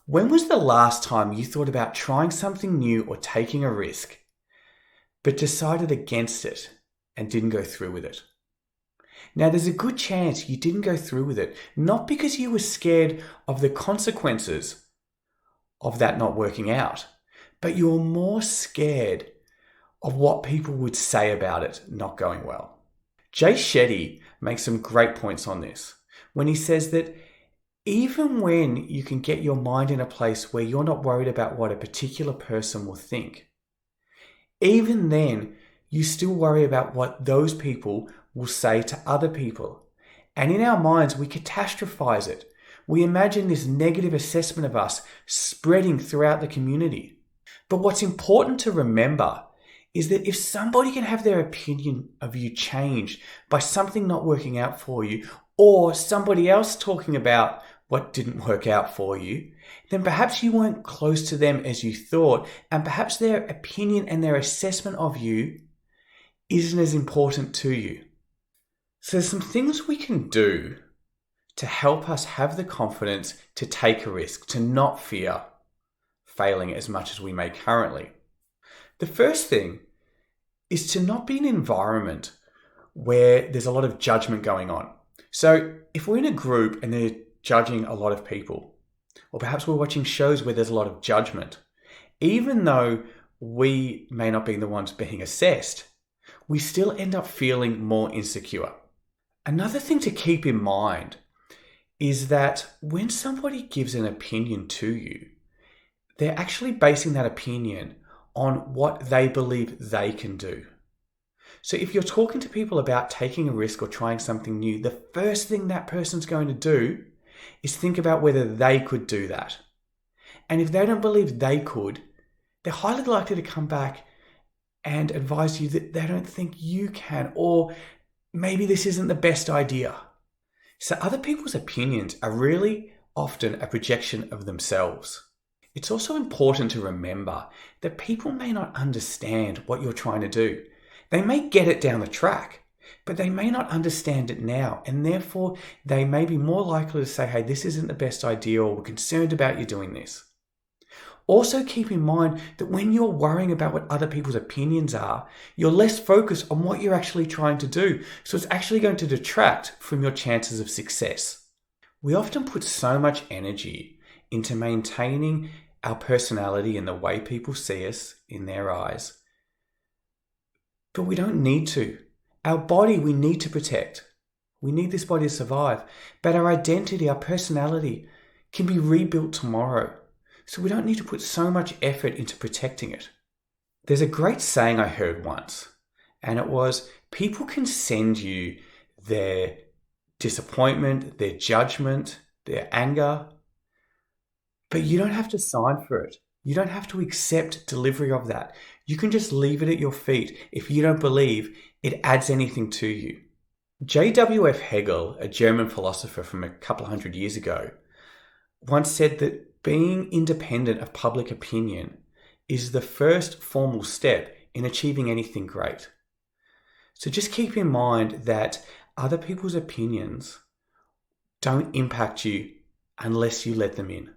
When was the last time you thought about trying something new or taking a risk, but decided against it and didn't go through with it? Now, there's a good chance you didn't go through with it, not because you were scared of the consequences of that not working out, but you were more scared of what people would say about it not going well. Jay Shetty makes some great points on this when he says that even when you can get your mind in a place where you're not worried about what a particular person will think, even then, you still worry about what those people will say to other people. And in our minds, we catastrophize it. We imagine this negative assessment of us spreading throughout the community. But what's important to remember is that if somebody can have their opinion of you changed by something not working out for you, or somebody else talking about what didn't work out for you, then perhaps you weren't close to them as you thought, and perhaps their opinion and their assessment of you isn't as important to you. So there's some things we can do to help us have the confidence to take a risk, to not fear failing as much as we may currently. The first thing is to not be in an environment where there's a lot of judgment going on. So if we're in a group and they're judging a lot of people, or perhaps we're watching shows where there's a lot of judgment, even though we may not be the ones being assessed, we still end up feeling more insecure. Another thing to keep in mind is that when somebody gives an opinion to you, they're actually basing that opinion on what they believe they can do. So if you're talking to people about taking a risk or trying something new, the first thing that person's going to do is think about whether they could do that. And if they don't believe they could, they're highly likely to come back and advise you that they don't think you can, or maybe this isn't the best idea. So other people's opinions are really often a projection of themselves. It's also important to remember that people may not understand what you're trying to do. They may get it down the track, but they may not understand it now, and therefore they may be more likely to say, hey, this isn't the best idea, or we're concerned about you doing this. Also keep in mind that when you're worrying about what other people's opinions are, you're less focused on what you're actually trying to do. So it's actually going to detract from your chances of success. We often put so much energy into maintaining our personality and the way people see us in their eyes, but we don't need to. Our body, we need to protect. We need this body to survive. But our identity, our personality can be rebuilt tomorrow. So we don't need to put so much effort into protecting it. There's a great saying I heard once, and it was, people can send you their disappointment, their judgment, their anger, but you don't have to sign for it. You don't have to accept delivery of that. You can just leave it at your feet if you don't believe it adds anything to you. J.W.F. Hegel, a German philosopher from a couple of hundred years ago, once said that being independent of public opinion is the first formal step in achieving anything great. So just keep in mind that other people's opinions don't impact you unless you let them in.